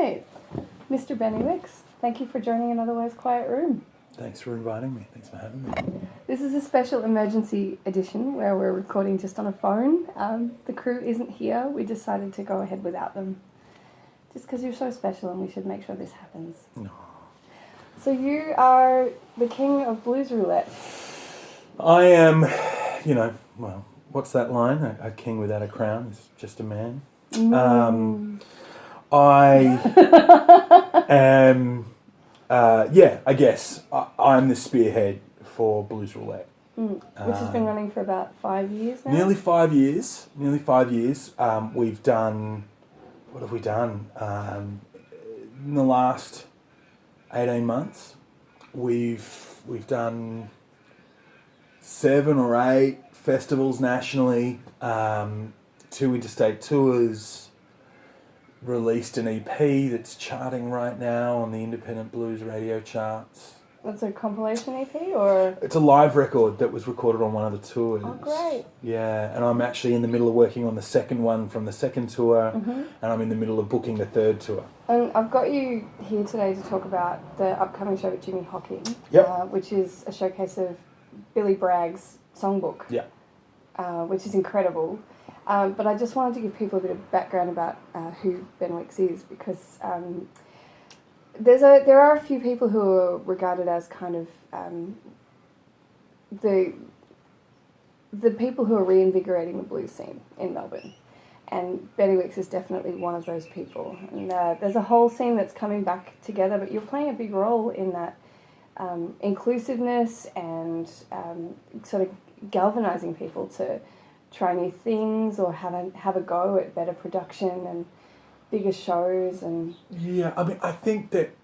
right. Mr. Benny Wicks, thank you for joining an Otherwise Quiet Room. Thanks for inviting me. Thanks for having me. This is a special emergency edition where we're recording just on a phone. The crew isn't here. We decided to go ahead without them. Just because you're so special and we should make sure this happens. No. So you are the king of Blues Roulette. I am, well, what's that line? A king without a crown is just a man. I am, I guess I'm the spearhead for Blues Roulette. Which has been running for about 5 years now? Nearly 5 years. We've done, what have we done? In the last 18 months, we've done 7 or 8 festivals nationally, 2 interstate tours, released an EP that's charting right now on the independent blues radio charts. That's a compilation EP, or? It's a live record that was recorded on one of the tours. Oh, great. Yeah, and I'm actually in the middle of working on the second one from the second tour, and I'm in the middle of booking the third tour. And I've got you here today to talk about the upcoming show with Jimi Hocking, which is a showcase of Billy Bragg's songbook, which is incredible. But I just wanted to give people a bit of background about who Ben Wicks is, because there are a few people who are regarded as kind of the people who are reinvigorating the blues scene in Melbourne. And Benny Wicks is definitely one of those people. And there's a whole scene that's coming back together, but you're playing a big role in that inclusiveness and sort of galvanising people to try new things or have a go at better production and bigger shows. And yeah, I mean, I think that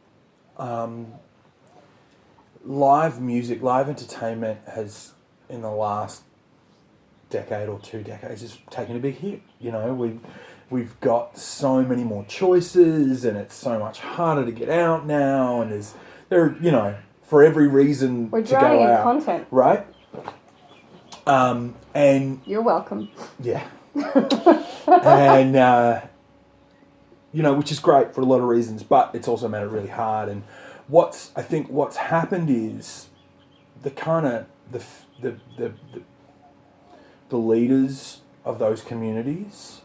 live music, live entertainment has, in the last decade or 2 decades, has taken a big hit. You know, we've got so many more choices, and it's so much harder to get out now, and there for every reason we're to go drowning in out, content, right? And you're welcome. Yeah. And which is great for a lot of reasons, but it's also made it really hard. And I think what's happened is the kind of the leaders of those communities,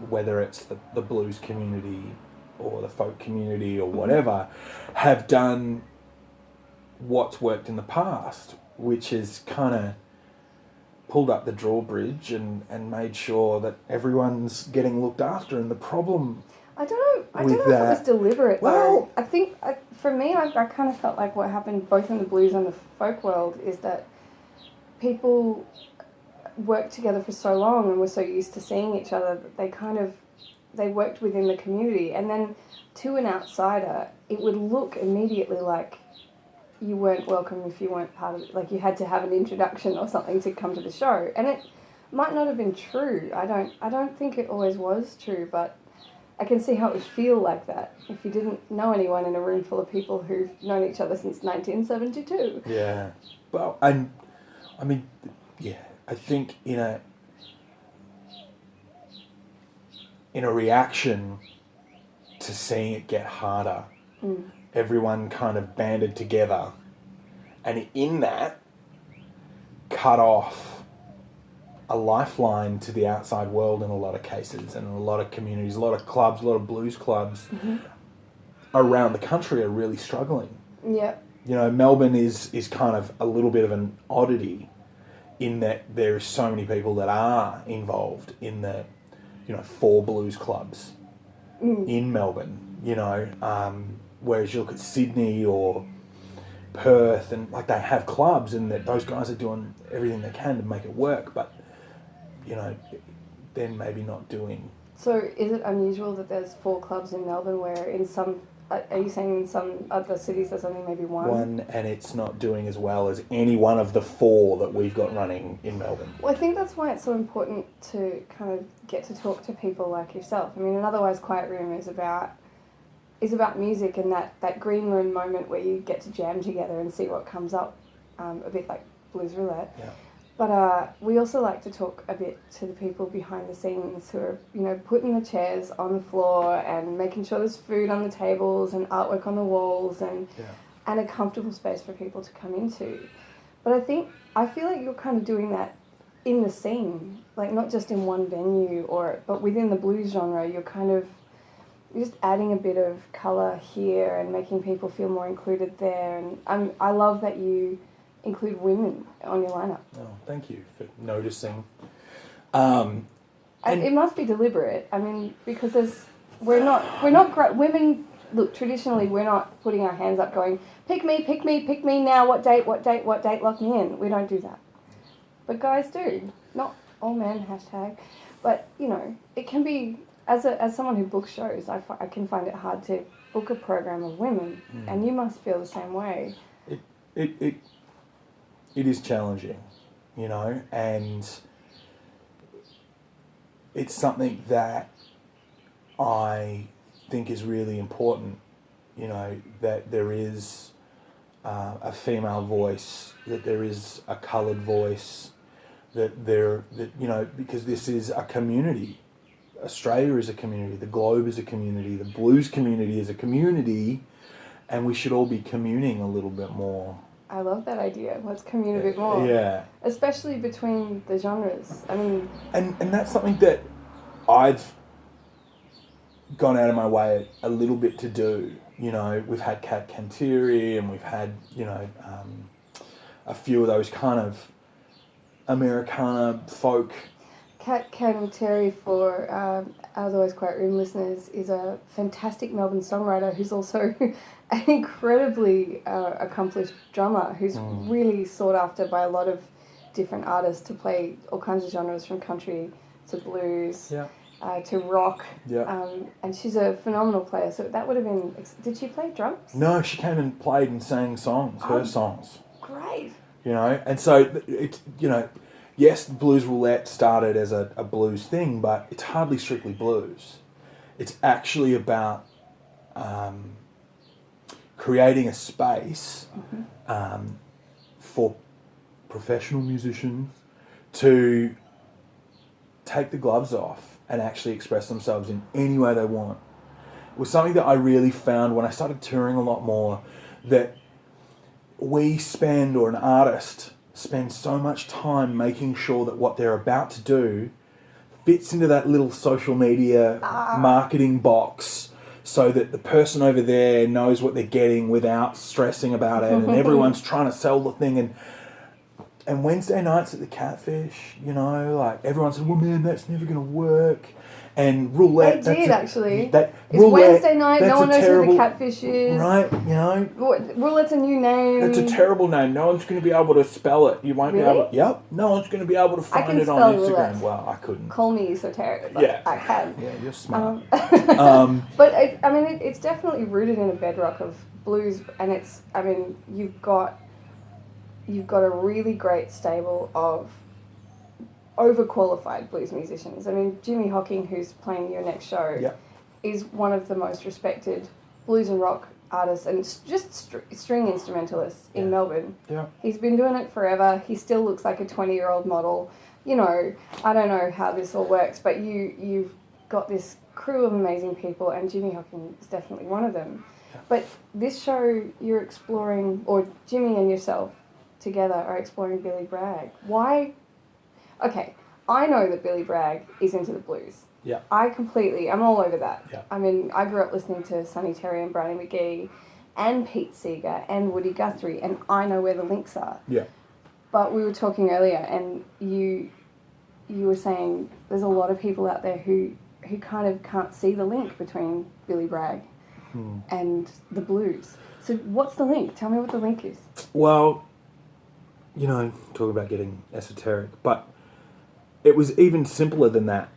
whether it's the blues community or the folk community or whatever, have done what's worked in the past, which is kind of pulled up the drawbridge and made sure that everyone's getting looked after. And the problem, I don't know if it was deliberate. Well, I think for me, I kind of felt like what happened both in the blues and the folk world is that people worked together for so long and were so used to seeing each other that they worked within the community, and then to an outsider it would look immediately like you weren't welcome if you weren't part of it. Like you had to have an introduction or something to come to the show, and it might not have been true. I don't think it always was true, but I can see how it would feel like that if you didn't know anyone in a room full of people who've known each other since 1972. Yeah, well, I think in a reaction to seeing it get harder, everyone kind of banded together, and in that cut off a lifeline to the outside world in a lot of cases, and in a lot of communities, a lot of clubs, a lot of blues clubs around the country are really struggling. Yeah. Melbourne is kind of a little bit of an oddity in that there are so many people that are involved in the 4 blues clubs in Melbourne, whereas you look at Sydney or Perth, and like they have clubs, and that those guys are doing everything they can to make it work, but then maybe not doing. So is it unusual that there's 4 clubs in Melbourne, where in some, are you saying in some other cities there's only maybe one? One, and it's not doing as well as any one of the 4 that we've got running in Melbourne. Well, I think that's why it's so important to kind of get to talk to people like yourself. I mean, an Otherwise Quiet Room is about music, and that green room moment where you get to jam together and see what comes up, a bit like Blues Roulette. Yeah. But we also like to talk a bit to the people behind the scenes who are, you know, putting the chairs on the floor and making sure there's food on the tables and artwork on the walls and a comfortable space for people to come into. But I feel like you're kind of doing that in the scene, like not just in one venue but within the blues genre. You're just adding a bit of colour here and making people feel more included there. And I love that you include women on your lineup. Oh, thank you for noticing. It must be deliberate. I mean, because we're not great women. Look, traditionally, we're not putting our hands up going, pick me now, what date, lock me in. We don't do that. But guys do. Not all men, #. But, you know, it can be, as someone who books shows, I can find it hard to book a program of women. And you must feel the same way. It is challenging, you know, and it's something that I think is really important, you know, that there is a female voice, that there is a coloured voice, that you know, because this is a community. Australia is a community, the globe is a community, the blues community is a community, and we should all be communing a little bit more. I love that idea. Let's commune a bit more. Yeah. Especially between the genres. I mean... And that's something that I've gone out of my way a little bit to do. You know, we've had Cat Canteri and we've had, you know, a few of those kind of Americana folk. Cat Canteri, for our Otherwise Quiet Room listeners, is a fantastic Melbourne songwriter who's also an incredibly accomplished drummer who's really sought after by a lot of different artists to play all kinds of genres, from country to blues to rock. And she's a phenomenal player. So that would have been... Did she play drums? No, she came and played and sang songs, her songs. Great. You know, and so it's, you know... Yes, Blues Roulette started as a blues thing, but it's hardly strictly blues. It's actually about creating a space for professional musicians to take the gloves off and actually express themselves in any way they want. It was something that I really found when I started touring a lot more, that we spend, or an artist spend so much time making sure that what they're about to do fits into that little social media marketing box, so that the person over there knows what they're getting without stressing about it, and everyone's trying to sell the thing. And Wednesday nights at the Catfish, you know, like everyone said, well, man, that's never going to work. And Roulette... They did, actually. It's Roulette, Wednesday night, no one knows who the Catfish is. Right, you know. Roulette's a new name. It's a terrible name. No one's going to be able to spell it. You won't be able... Yep. No one's going to be able to find it on Instagram. Roulette. Well, I couldn't. Call me esoteric, but I can. Yeah, you're smart. But, I mean, it's definitely rooted in a bedrock of blues, and it's... I mean, you've got a really great stable of overqualified blues musicians. I mean, Jimi Hocking, who's playing your next show, is one of the most respected blues and rock artists and just string instrumentalists in Melbourne. Yeah. He's been doing it forever. He still looks like a 20-year-old model. You know, I don't know how this all works, but you've got this crew of amazing people, and Jimi Hocking is definitely one of them. Yeah. But this show, you're exploring, or Jimmy and yourself together are exploring Billy Bragg. Why? Okay, I know that Billy Bragg is into the blues. Yeah. I'm all over that. Yeah. I mean, I grew up listening to Sonny Terry and Brownie McGee and Pete Seeger and Woody Guthrie, and I know where the links are. Yeah. But we were talking earlier, and you were saying there's a lot of people out there who kind of can't see the link between Billy Bragg and the blues. So what's the link? Tell me what the link is. Well, you know, talking about getting esoteric, but it was even simpler than that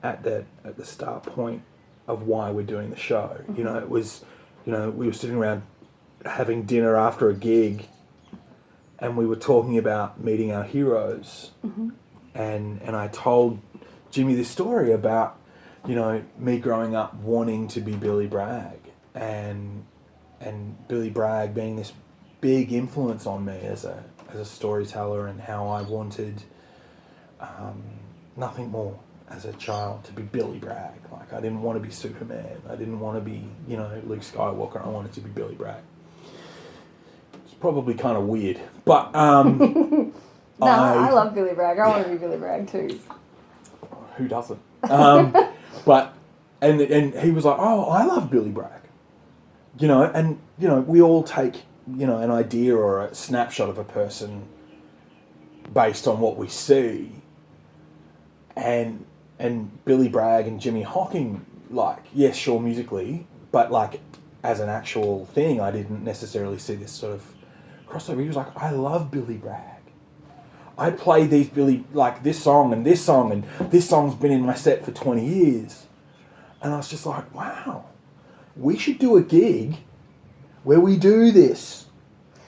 at the start point of why we're doing the show. You know, it was, you know, we were sitting around having dinner after a gig, and we were talking about meeting our heroes. And I told Jimmy this story about, you know, me growing up wanting to be Billy Bragg, and Billy Bragg being this big influence on me as as a storyteller, and how I wanted nothing more as a child to be Billy Bragg. Like, I didn't want to be Superman. I didn't want to be, you know, Luke Skywalker. I wanted to be Billy Bragg. It's probably kind of weird, but no, I love Billy Bragg. I want to be Billy Bragg too. Who doesn't? But and he was like, oh, I love Billy Bragg. You know, and you know, we all take, you know, an idea or a snapshot of a person based on what we see. And Billy Bragg and Jimi Hocking, like, yes, sure, musically, but like as an actual thing, I didn't necessarily see this sort of crossover. He was like, I love Billy Bragg. I play these this song, and this song's been in my set for 20 years. And I was just like, wow, we should do a gig where we do this.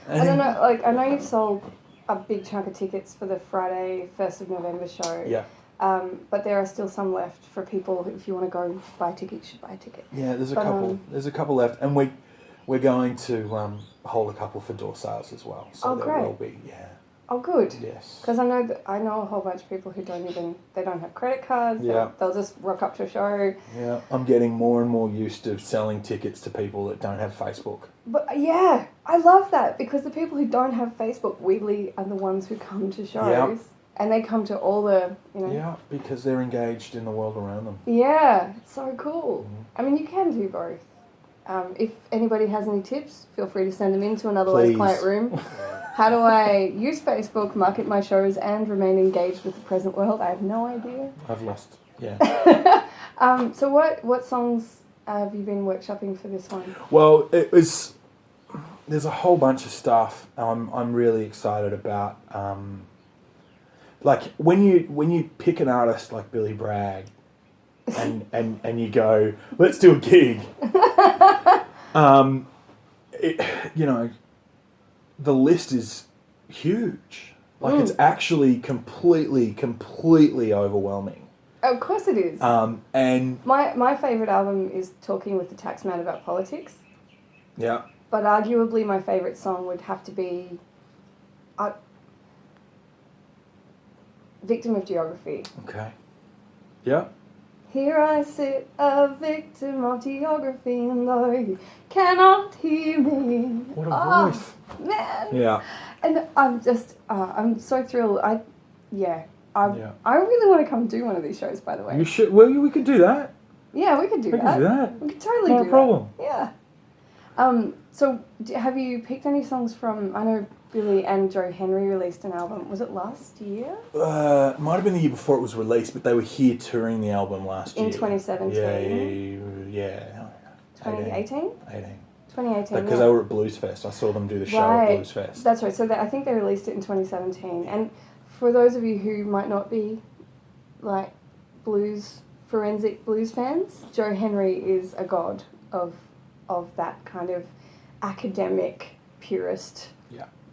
And I don't know, like, I know you've sold a big chunk of tickets for the Friday 1st of November show. Yeah. But there are still some left for people. If you want to go buy a ticket, you should buy a ticket. Yeah, there's a couple. There's a couple left, and we're going to hold a couple for door sales as well. So there will be, yeah. Oh, good. Yes. Because I know a whole bunch of people who they don't have credit cards. Yeah. They'll just rock up to a show. Yeah, I'm getting more and more used to selling tickets to people that don't have Facebook. But yeah, I love that, because the people who don't have Facebook weirdly are the ones who come to shows. Yep. And they come to all the, you know. Yeah, because they're engaged in the world around them. Yeah, it's so cool. Mm-hmm. I mean, you can do both. If anybody has any tips, feel free to send them into an Otherwise Quiet Room. How do I use Facebook, market my shows, and remain engaged with the present world? I have no idea. I've lost, yeah. So what songs have you been workshopping for this one? Well, there's a whole bunch of stuff I'm really excited about. Like, when you pick an artist like Billy Bragg and you go, let's do a gig, you know, the list is huge. Like, it's actually completely overwhelming. Of course it is. And my favourite album is Talking with the Taxman About Politics. Yeah. But arguably my favourite song would have to be Victim of Geography. Okay. Yeah. Here I sit, a victim of geography, and though you cannot hear me. What a voice. Man. Yeah. And I'm just, I'm so thrilled. I really want to come do one of these shows, by the way. You should. Well, we could do that. Yeah, we could do that. We could do that. We could totally do that. No problem. Yeah. So have you picked any songs from, I know Billy and Joe Henry released an album. Was it last year? Might have been the year before it was released, but they were here touring the album last year. In 2017? Yeah. 2018? 18. 2018, Because they were at Blues Fest. I saw them do the show at Blues Fest. That's right. So I think they released it in 2017. And for those of you who might not be, like, forensic blues fans, Joe Henry is a god of that kind of academic, purist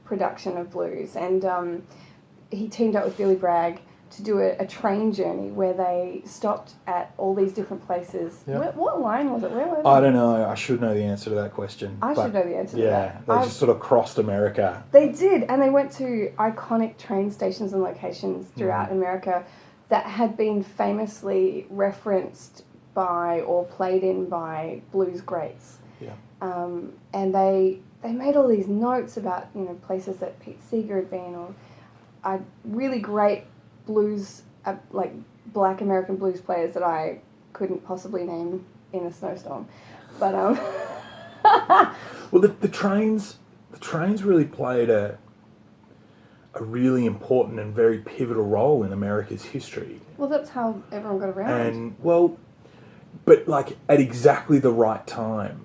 production of blues. And he teamed up with Billy Bragg to do a train journey where they stopped at all these different places. Yep. What line was it? Where were they? I don't know. I should know the answer to that question. I should know the answer to that. Yeah, they just sort of crossed America. They did, and they went to iconic train stations and locations throughout America that had been famously referenced by or played in by blues greats. Yeah. And they made all these notes about, you know, places that Pete Seeger had been, or really great blues, like black American blues players that I couldn't possibly name in a snowstorm. But well, the trains really played a really important and very pivotal role in America's history. Well, that's how everyone got around. And but like at exactly the right time.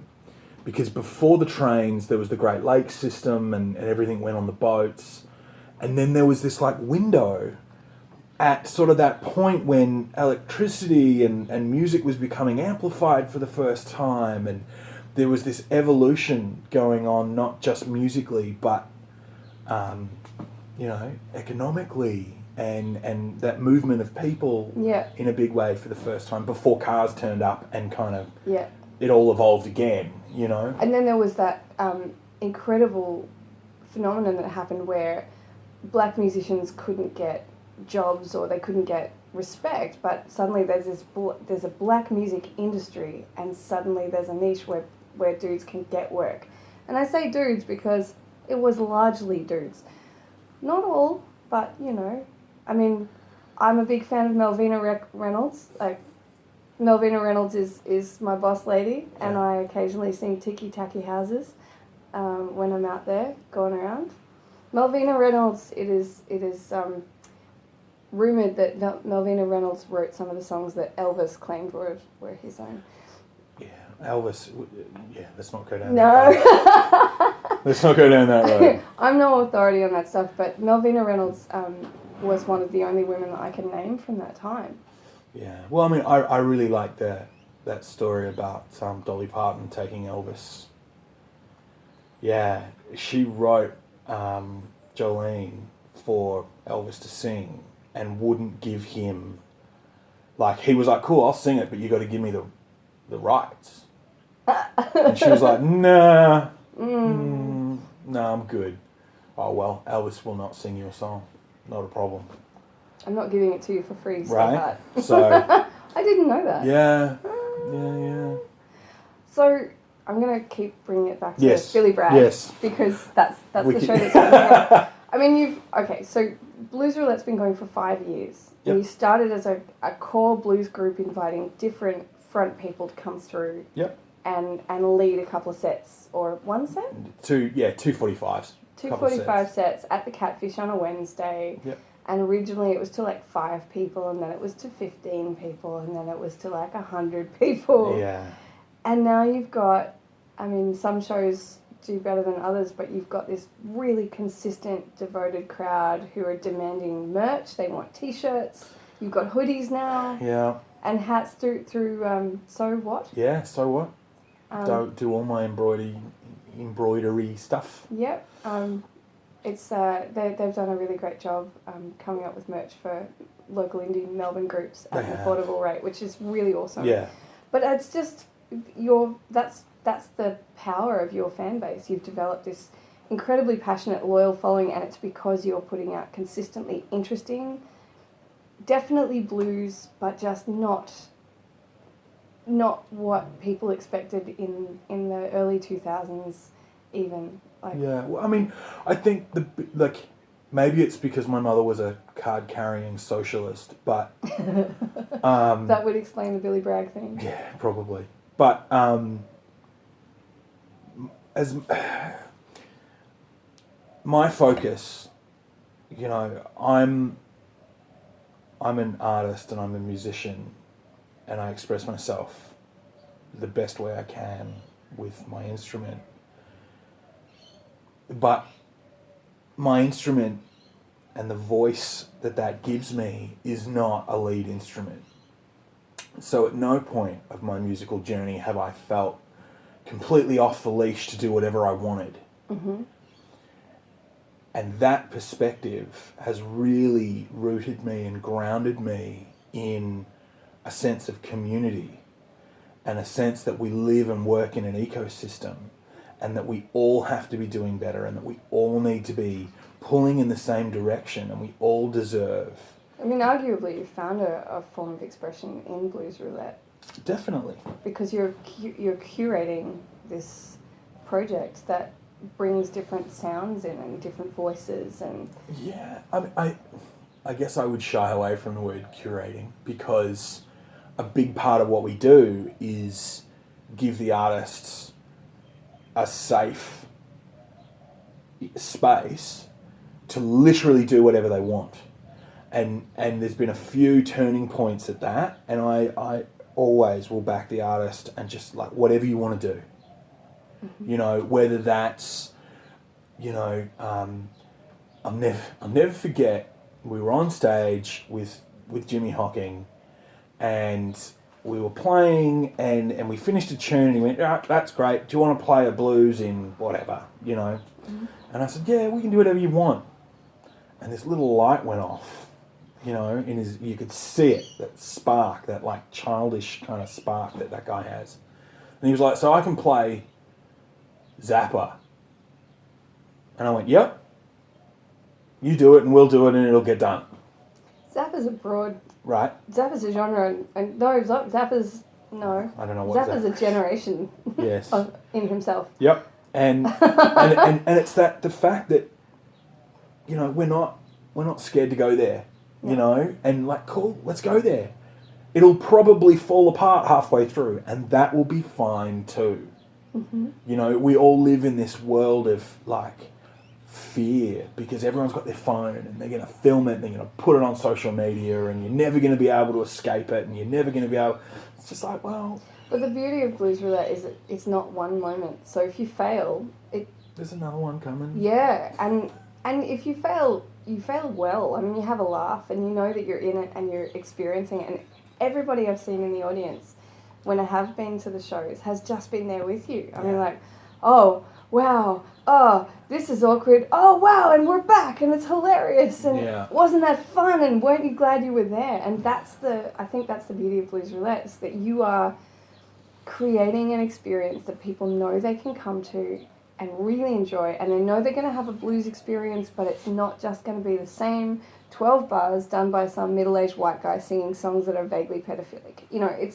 Because before the trains, there was the Great Lakes system and everything went on the boats. And then there was this like window at sort of that point when electricity and music was becoming amplified for the first time. And there was this evolution going on, not just musically, but, you know, economically. And that movement of people in a big way for the first time before cars turned up and kind of it all evolved again, you know. And then there was that incredible phenomenon that happened where black musicians couldn't get jobs or they couldn't get respect, but suddenly there's a black music industry, and suddenly there's a niche where dudes can get work. And I say dudes because it was largely dudes. Not all, but, you know. I mean, I'm a big fan of Melvina Reynolds. Like, Melvina Reynolds is my boss lady, and I occasionally sing Tiki Taki Houses when I'm out there going around. Melvina Reynolds, it is rumoured that Melvina Reynolds wrote some of the songs that Elvis claimed were his own. Yeah, Elvis. Yeah, let's not go down. No. Let's not go down that road. I'm no authority on that stuff, but Melvina Reynolds was one of the only women that I can name from that time. Yeah. Well, I mean, I really like that story about Dolly Parton taking Elvis. Yeah, she wrote Jolene for Elvis to sing and wouldn't give him, like, he was like, cool, I'll sing it, but you got to give me the rights. And she was like, nah, no, I'm good. Oh, well, Elvis will not sing you a song. Not a problem. I'm not giving it to you for free, right? So So I didn't know that. Yeah. Yeah. So I'm going to keep bringing it back to Yes. Billy Bragg. Yes. Because that's the show that's going on. I mean, so Blues Roulette's been going for 5 years. Yep. And you started as a core blues group inviting different front people to come through. Yep. And lead a couple of sets, or one set? 2:45s. 2:45 sets at the Catfish on a Wednesday. Yep. And originally it was to like 5 people, and then it was to 15 people, and then it was to like 100 people. Yeah. And now you've got, I mean, some shows do better than others, but you've got this really consistent, devoted crowd who are demanding merch. They want T-shirts. You've got hoodies now. Yeah. And hats through So What? Yeah, So What? Do all my embroidery stuff. Yep. It's they've done a really great job coming up with merch for local indie Melbourne groups at an affordable rate, which is really awesome. Yeah. But it's just that's the power of your fan base. You've developed this incredibly passionate, loyal following, and it's because you're putting out consistently interesting, definitely blues, but just not what people expected in the early 2000s even. Like, yeah, well, I mean, I think maybe it's because my mother was a card-carrying socialist, but that would explain the Billy Bragg thing. Yeah, probably. But as my focus, you know, I'm an artist and I'm a musician, and I express myself the best way I can with my instrument. But my instrument and the voice that gives me is not a lead instrument. So at no point of my musical journey have I felt completely off the leash to do whatever I wanted. Mm-hmm. And that perspective has really rooted me and grounded me in a sense of community and a sense that we live and work in an ecosystem, and that we all have to be doing better, and that we all need to be pulling in the same direction, and we all deserve. I mean, arguably, you found a form of expression in Blues Roulette. Definitely. Because you're curating this project that brings different sounds in and different voices and... Yeah, I guess I would shy away from the word curating, because a big part of what we do is give the artists a safe space to literally do whatever they want. And there's been a few turning points at that, and I always will back the artist and just like, whatever you want to do. Mm-hmm. You know, whether that's, you know, I'll never forget, we were on stage with Jimi Hocking, and we were playing, and we finished a tune, and he went, "Oh, that's great. Do you want to play a blues in whatever, you know?" Mm-hmm. And I said, "Yeah, we can do whatever you want." And this little light went off, you know, you could see it, that spark, that like childish kind of spark that guy has. And he was like, "So I can play Zappa?" And I went, "Yep." You do it and we'll do it and it'll get done. Zap is a broad... Right. Zap is a genre, and no, Zap is... No. I don't know what Zap is a generation yes. in himself. Yep. And it's the fact that, you know, we're not scared to go there, you know, and like, cool, let's go there. It'll probably fall apart halfway through, and that will be fine too. Mm-hmm. You know, we all live in this world of like fear because everyone's got their phone and they're going to film it and they're going to put it on social media and you're never going to be able to escape it and you're never going to be able... It's just like, well... But the beauty of Blues Roulette is that it's not one moment. So if you fail, there's another one coming. Yeah, and if you fail well. I mean, you have a laugh and you know that you're in it and you're experiencing it. And everybody I've seen in the audience, when I have been to the shows, has just been there with you. I mean, like, oh, wow, oh, this is awkward. Oh, wow, and we're back and it's hilarious. And wasn't that fun? And weren't you glad you were there? And I think that's the beauty of Blues Roulette, is that you are creating an experience that people know they can come to and really enjoy, and they know they're going to have a blues experience, but it's not just going to be the same 12 bars done by some middle-aged white guy singing songs that are vaguely pedophilic. You know,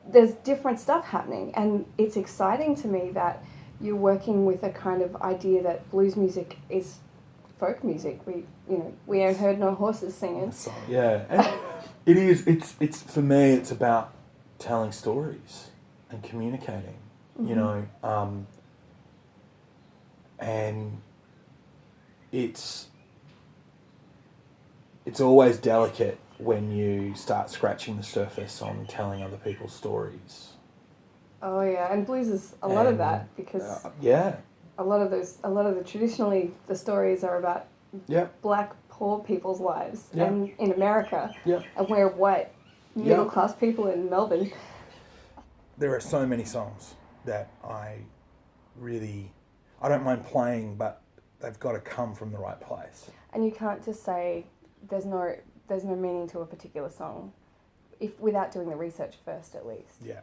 there's different stuff happening, and it's exciting to me that you're working with a kind of idea that blues music is folk music. We ain't heard no horses singing. Yeah, and it is. It's for me. It's about telling stories and communicating. Mm-hmm. You know, and it's always delicate when you start scratching the surface on telling other people's stories. Oh yeah, and blues is a lot of that, because a lot of the traditionally the stories are about black poor people's lives, and in America, and we're white middle class people in Melbourne. There are so many songs that I don't mind playing, but they've got to come from the right place. And you can't just say there's no meaning to a particular song without doing the research first, at least. Yeah.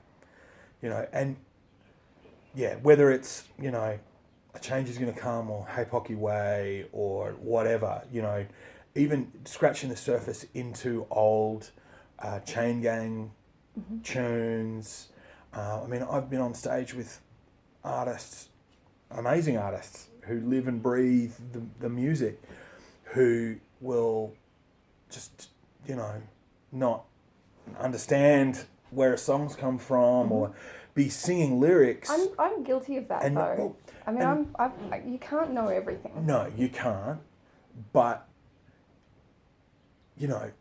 You know, and whether it's, you know, A Change Is Gonna Come or Hey Pocky Way or whatever, you know, even scratching the surface into old Chain Gang tunes. I mean, I've been on stage with artists, amazing artists, who live and breathe the music, who will just, you know, not understand where a song's come from or be singing lyrics. I'm guilty of that, though. I mean, you can't know everything. No, you can't. But, you know,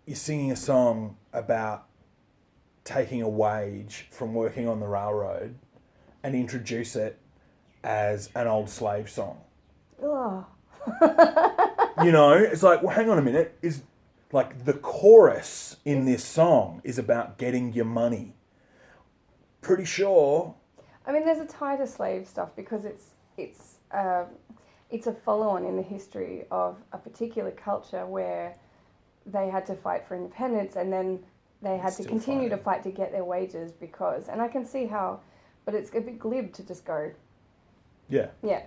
you're singing a song about taking a wage from working on the railroad and introduce it as an old slave song. Ugh. You know, it's like, well, hang on a minute. Is like the chorus in this song is about getting your money. Pretty sure. I mean, there's a tie to slave stuff because it's a follow-on in the history of a particular culture where they had to fight for independence, and then they had to continue to fight to get their wages because, and I can see how, but it's a bit glib to just go. Yeah. Yeah.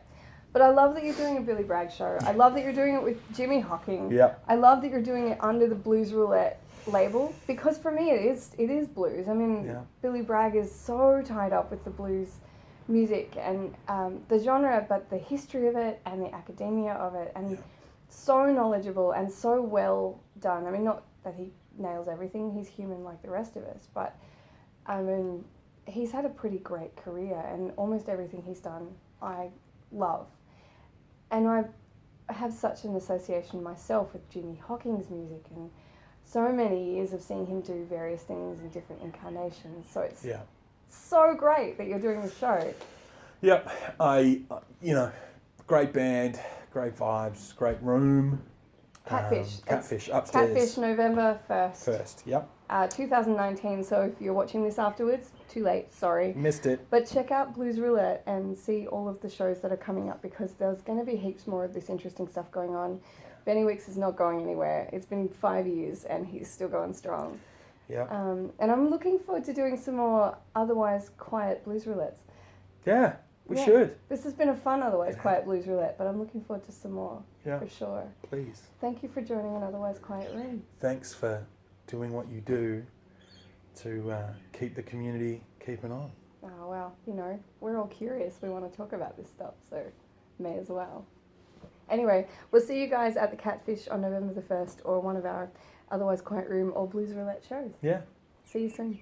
But I love that you're doing a Billy Bragg show. I love that you're doing it with Jimi Hocking. Yeah. I love that you're doing it under the Blues Roulette label, because for me it is blues. I mean, Billy Bragg is so tied up with the blues music and the genre, but the history of it and the academia of it, and so knowledgeable and so well done. I mean, not that he nails everything, he's human like the rest of us, but I mean, he's had a pretty great career, and almost everything he's done I love. And I have such an association myself with Jimi Hocking's music, and so many years of seeing him do various things in different incarnations. So it's so great that you're doing the show. Yep. You know, great band, great vibes, great room. Catfish. Catfish upstairs. Catfish, November 1st. 1st, yep. 2019, so if you're watching this afterwards, too late, sorry. Missed it. But check out Blues Roulette and see all of the shows that are coming up, because there's going to be heaps more of this interesting stuff going on. Benny Wicks is not going anywhere. It's been 5 years and he's still going strong. Yeah. And I'm looking forward to doing some more otherwise quiet Blues Roulettes. Yeah. We should. This has been a fun Otherwise Quiet Blues Roulette, but I'm looking forward to some more. Yeah. For sure. Please. Thank you for joining an Otherwise Quiet Room. Thanks for doing what you do to keep the community keeping on. Oh, well, you know, we're all curious. We want to talk about this stuff, so may as well. Anyway, we'll see you guys at the Catfish on November the 1st or one of our Otherwise Quiet Room or Blues Roulette shows. Yeah. See you soon.